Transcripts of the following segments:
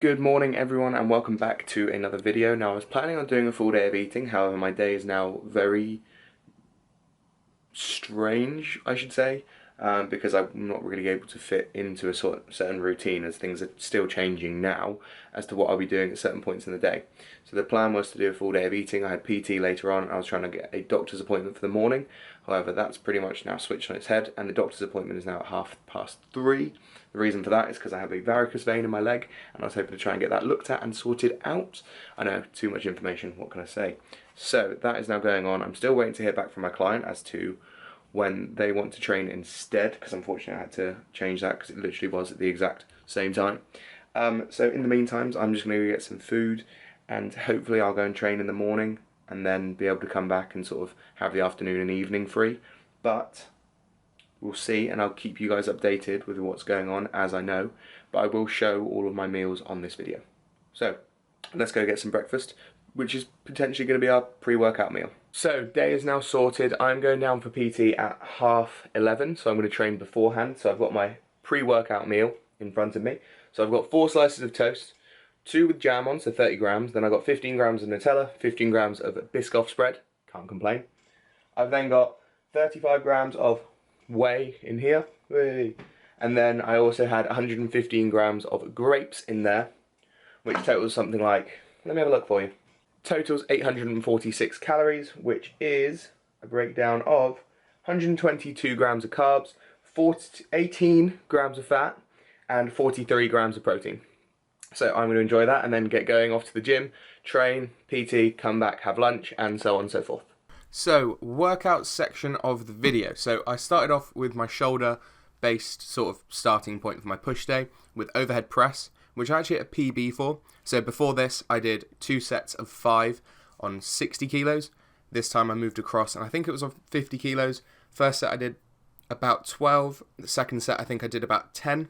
Good morning everyone and welcome back to another video. Now I was planning on doing a full day of eating, however my day is now very strange, I should say, because I'm not really able to fit into a certain routine as things are still changing now as to what I'll be doing at certain points in the day. So the plan was to do a full day of eating. I had PT later on and I was trying to get a doctor's appointment for the morning. However, that's pretty much now switched on its head and the doctor's appointment is now at 3:30. The reason for that is because I have a varicose vein in my leg and I was hoping to try and get that looked at and sorted out. I know, too much information, what can I say? So that is now going on. I'm still waiting to hear back from my client as to when they want to train instead, because unfortunately I had to change that because it literally was at the exact same time. So in the meantime, I'm just going to go get some food and hopefully I'll go and train in the morning and then be able to come back and sort of have the afternoon and evening free. But we'll see, and I'll keep you guys updated with what's going on as I know, but I will show all of my meals on this video. So let's go get some breakfast, which is potentially going to be our pre-workout meal. So day is now sorted. I'm going down for PT at 11:30, so I'm going to train beforehand. So I've got my pre-workout meal in front of me. So I've got 4 slices of toast, 2 with jam on, so 30 grams. Then I've got 15 grams of Nutella, 15 grams of Biscoff spread. Can't complain. I've then got 35 grams of whey in here. Whey. And then I also had 115 grams of grapes in there, which totals something like, let me have a look for you. Totals 846 calories, which is a breakdown of 122 grams of carbs, 18 grams of fat, and 43 grams of protein. So I'm going to enjoy that and then get going off to the gym, train, PT, come back, have lunch, and so on and so forth. So, workout section of the video. So I started off with my shoulder based sort of starting point for my push day with overhead press, which I actually hit a PB for. So before this, I did 2 sets of 5 on 60 kilos. This time I moved across, and I think it was on 50 kilos. First set I did about 12. The second set I think I did about 10.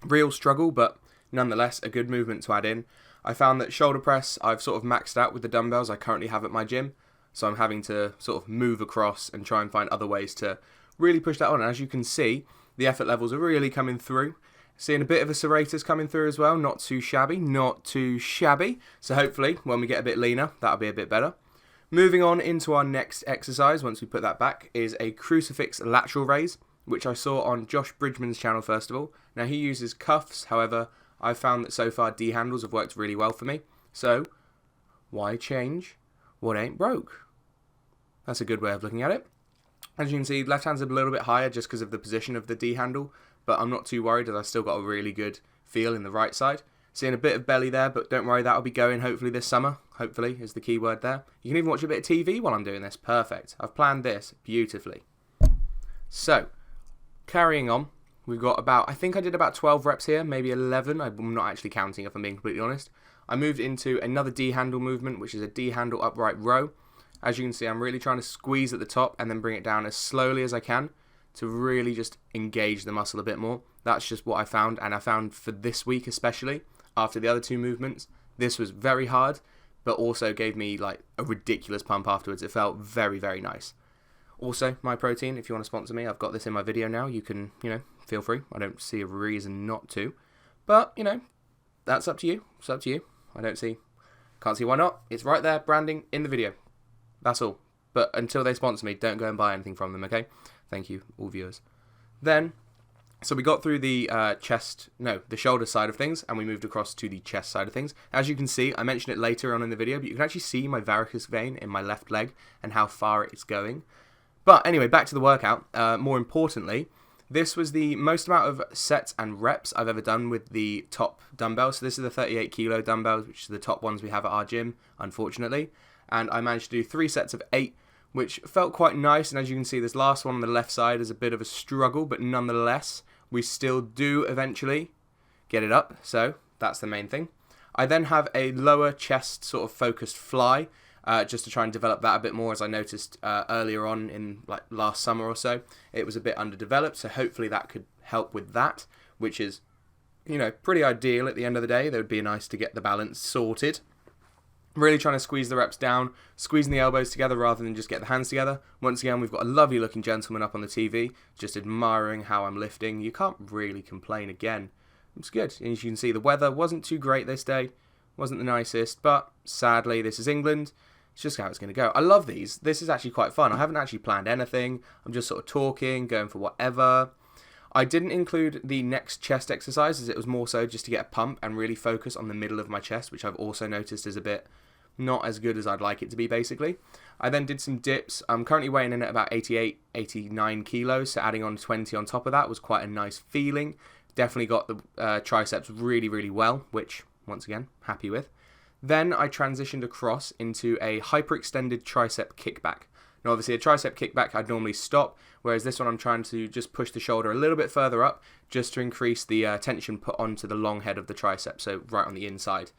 Real struggle, but nonetheless a good movement to add in. I found that shoulder press I've sort of maxed out with the dumbbells I currently have at my gym. So I'm having to sort of move across and try and find other ways to really push that on. And as you can see, the effort levels are really coming through. Seeing a bit of a serratus coming through as well. Not too shabby, not too shabby. So hopefully when we get a bit leaner, that'll be a bit better. Moving on into our next exercise, once we put that back, is a crucifix lateral raise, which I saw on Josh Bridgman's channel first of all. Now he uses cuffs, however, I've found that so far D handles have worked really well for me. So, why change what ain't broke? That's a good way of looking at it. As you can see, left hand's a little bit higher just because of the position of the D handle, but I'm not too worried as I've still got a really good feel in the right side. Seeing a bit of belly there, but don't worry, that'll be going hopefully this summer. Hopefully is the key word there. You can even watch a bit of TV while I'm doing this. Perfect. I've planned this beautifully. So, carrying on, we've got I think I did about 12 reps here, maybe 11. I'm not actually counting if I'm being completely honest. I moved into another D handle movement, which is a D handle upright row. As you can see, I'm really trying to squeeze at the top and then bring it down as slowly as I can to really just engage the muscle a bit more. That's just what I found, and I found for this week especially, after the other 2 movements, this was very hard, but also gave me like a ridiculous pump afterwards. It felt very, very nice. Also, My Protein, if you want to sponsor me, I've got this in my video now. You can, feel free. I don't see a reason not to. But, that's up to you. It's up to you. Can't see why not. It's right there, branding in the video. That's all. But until they sponsor me, don't go and buy anything from them, okay? Thank you, all viewers. Then, so we got through the the shoulder side of things, and we moved across to the chest side of things. As you can see, I mentioned it later on in the video, but you can actually see my varicose vein in my left leg and how far it's going. But anyway, back to the workout. More importantly, this was the most amount of sets and reps I've ever done with the top dumbbells. So this is the 38 kilo dumbbells, which are the top ones we have at our gym, unfortunately. And I managed to do 3 sets of 8, which felt quite nice. And as you can see, this last one on the left side is a bit of a struggle, but nonetheless, we still do eventually get it up. So that's the main thing. I then have a lower chest sort of focused fly, just to try and develop that a bit more, as I noticed earlier on in like last summer or so. It was a bit underdeveloped, so hopefully that could help with that, which is, pretty ideal at the end of the day. That would be nice to get the balance sorted. Really trying to squeeze the reps down, squeezing the elbows together rather than just get the hands together. Once again, we've got a lovely looking gentleman up on the TV, just admiring how I'm lifting. You can't really complain again. it's good. And as you can see, the weather wasn't too great this day, wasn't the nicest, but sadly, this is England. It's just how it's going to go. I love these. This is actually quite fun. I haven't actually planned anything. I'm just sort of talking, going for whatever. I didn't include the next chest exercise, as it was more so just to get a pump and really focus on the middle of my chest, which I've also noticed is a bit not as good as I'd like it to be, basically. I then did some dips. I'm currently weighing in at about 88, 89 kilos, so adding on 20 on top of that was quite a nice feeling. Definitely got the triceps really, really well, which, once again, happy with. Then I transitioned across into a hyperextended tricep kickback. Now, obviously, a tricep kickback, I'd normally stop, whereas this one I'm trying to just push the shoulder a little bit further up, just to increase the tension put onto the long head of the tricep, so right on the inside.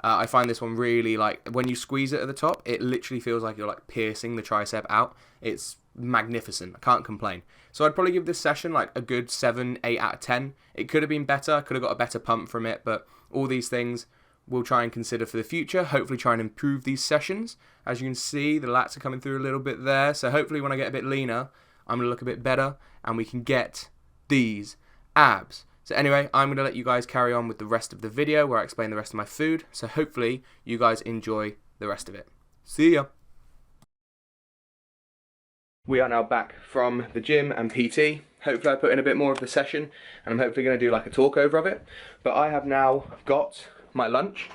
I find this one really, like, when you squeeze it at the top, it literally feels like you're, like, piercing the tricep out. It's magnificent. I can't complain. So I'd probably give this session, like, a good 7, 8 out of 10. It could have been better. Could have got a better pump from it, but all these things we'll try and consider for the future. Hopefully try and improve these sessions. As you can see, the lats are coming through a little bit there. So hopefully when I get a bit leaner, I'm going to look a bit better and we can get these abs. So anyway, I'm going to let you guys carry on with the rest of the video where I explain the rest of my food. So hopefully you guys enjoy the rest of it. See ya. We are now back from the gym and PT. Hopefully I put in a bit more of the session and I'm hopefully going to do like a talk over of it. But I have now got my lunch,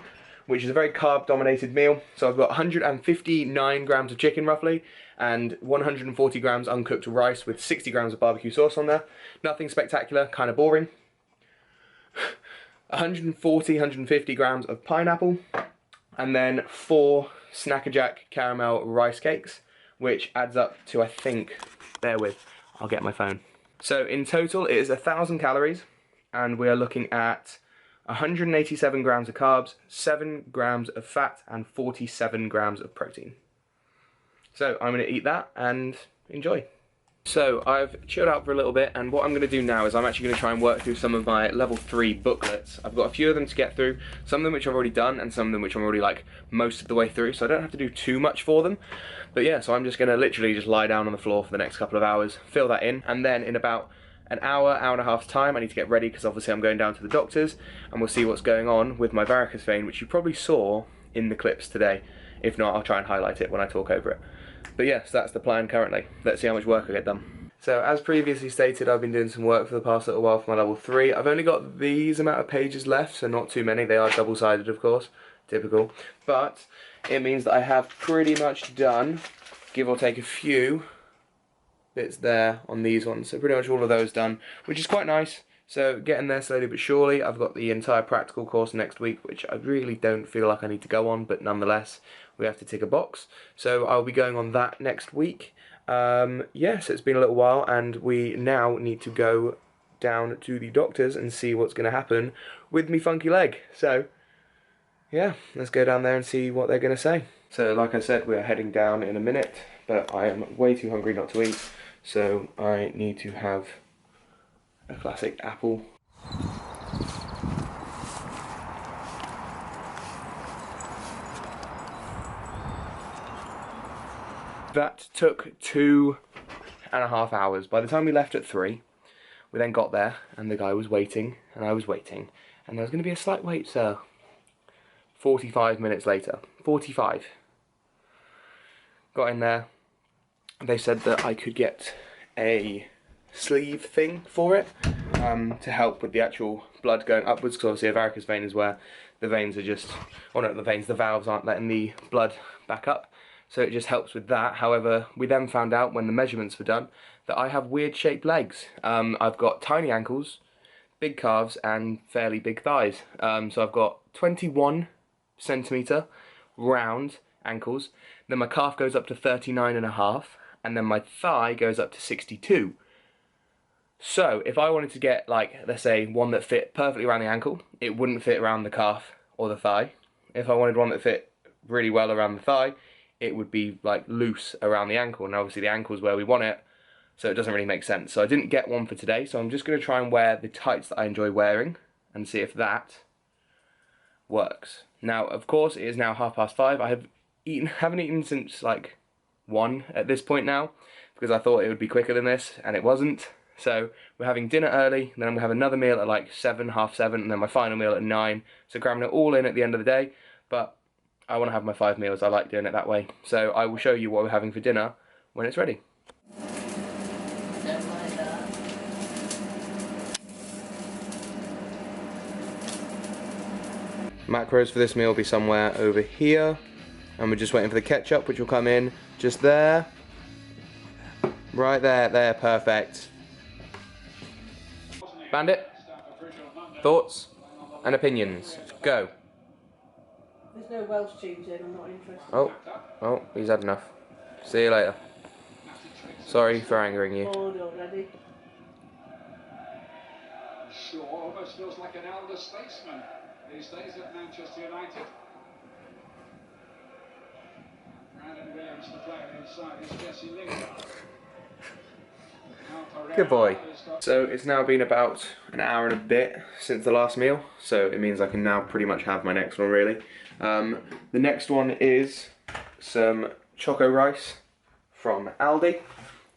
which is a very carb dominated meal. So I've got 159 grams of chicken roughly and 140 grams uncooked rice with 60 grams of barbecue sauce on there. Nothing spectacular, kind of boring. 150 grams of pineapple and then 4 Snacker Jack caramel rice cakes, which adds up to, I think, bear with, I'll get my phone. So in total it is 1,000 calories and we are looking at 187 grams of carbs, 7 grams of fat and 47 grams of protein. So I'm going to eat that and enjoy. So I've chilled out for a little bit and what I'm going to do now is I'm actually going to try and work through some of my level 3 booklets. I've got a few of them to get through, some of them which I've already done and some of them which I'm already like most of the way through, so I don't have to do too much for them. But yeah, so I'm just going to literally just lie down on the floor for the next couple of hours, fill that in, and then in about an hour, hour and a half's time I need to get ready because obviously I'm going down to the doctors and we'll see what's going on with my varicose vein, which you probably saw in the clips today. If not, I'll try and highlight it when I talk over it. But yes, that's the plan currently. Let's see how much work I get done. So as previously stated, I've been doing some work for the past little while for my level 3. I've only got these amount of pages left, so not too many. They are double-sided, of course, typical. But it means that I have pretty much done, give or take a few bits there on these ones. So pretty much all of those done, which is quite nice. So getting there slowly but surely. I've got the entire practical course next week, which I really don't feel like I need to go on, but nonetheless, we have to tick a box. So I'll be going on that next week. Yes, it's been a little while and we now need to go down to the doctors and see what's going to happen with me funky leg. So yeah, let's go down there and see what they're going to say. So like I said, we are heading down in a minute, but I am way too hungry not to eat, so I need to have a classic apple. That took 2.5 hours. By the time we left at 3, we then got there and the guy was waiting and I was waiting and there was going to be a slight wait, so 45 minutes later, 45. Got in there, they said that I could get a sleeve thing for it to help with the actual blood going upwards, because obviously a varicose vein is where the veins are just, or not the veins, the valves aren't letting the blood back up. So it just helps with that. However, we then found out when the measurements were done that I have weird shaped legs. I've got tiny ankles, big calves and fairly big thighs. So I've got 21 centimetre round ankles, then my calf goes up to 39.5 and then my thigh goes up to 62. So if I wanted to get, like, let's say one that fit perfectly around the ankle, it wouldn't fit around the calf or the thigh. If I wanted one that fit really well around the thigh, it would be like loose around the ankle, and obviously the ankle is where we want it, so it doesn't really make sense. So I didn't get one for today, so I'm just going to try and wear the tights that I enjoy wearing and see if that works. Now, of course, it is now 5:30. I haven't eaten since like 1 at this point now, because I thought it would be quicker than this, and it wasn't. So we're having dinner early, and then I'm going to have another meal at like 7, half 7, and then my final meal at 9. So cramming it all in at the end of the day, but I want to have my 5 meals. I like doing it that way. So I will show you what we're having for dinner when it's ready. Macros for this meal will be somewhere over here, and we're just waiting for the ketchup, which will come in just there. Right there, perfect. Bandit, thoughts and opinions, go. There's no Welsh cheese in, I'm not interested. Oh, he's had enough. See you later. Sorry for angering you. Bored already. Shaw almost feels like an elder statesman these days at Manchester United. Brandon Williams, the player inside, is Jesse Lingard. Good boy. So it's now been about an hour and a bit since the last meal, so it means I can now pretty much have my next one really. The next one is some choco rice from Aldi,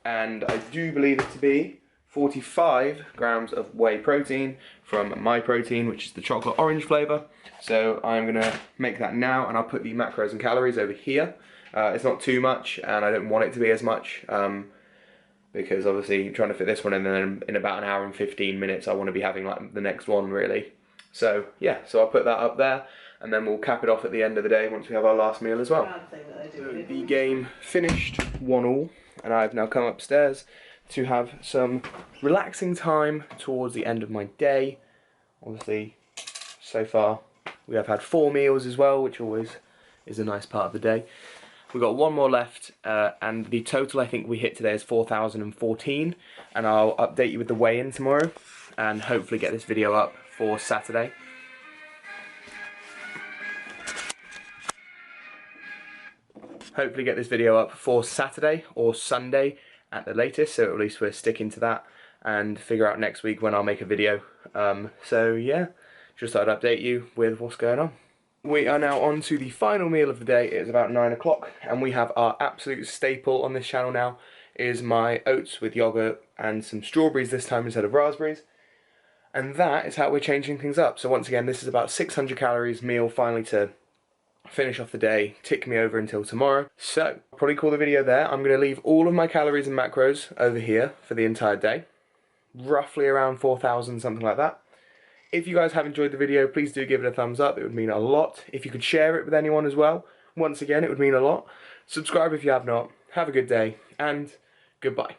and I do believe it to be 45 grams of whey protein from My Protein, which is the chocolate orange flavour. So I'm going to make that now, and I'll put the macros and calories over here. It's not too much, and I don't want it to be as much, because obviously trying to fit this one in, and then in about an hour and 15 minutes I want to be having like the next one really. So yeah, so I'll put that up there, and then we'll cap it off at the end of the day once we have our last meal as well. So the game finished 1-1, and I've now come upstairs to have some relaxing time towards the end of my day. Obviously, so far we have had 4 meals as well, which always is a nice part of the day. We've got 1 more left, and the total I think we hit today is 4,014, and I'll update you with the weigh-in tomorrow, and hopefully get this video up for Saturday. Hopefully get this video up for Saturday or Sunday at the latest, so at least we're sticking to that, and figure out next week when I'll make a video. So yeah, just thought I'd update you with what's going on. We are now on to the final meal of the day. It is about 9 o'clock, and we have our absolute staple on this channel now, is my oats with yogurt and some strawberries this time instead of raspberries. And that is how we're changing things up. So once again, this is about 600 calories meal finally to finish off the day, tick me over until tomorrow. So I'll probably call the video there. I'm going to leave all of my calories and macros over here for the entire day, roughly around 4,000, something like that. If you guys have enjoyed the video, please do give it a thumbs up. It would mean a lot. If you could share it with anyone as well, once again, it would mean a lot. Subscribe if you have not. Have a good day, and goodbye.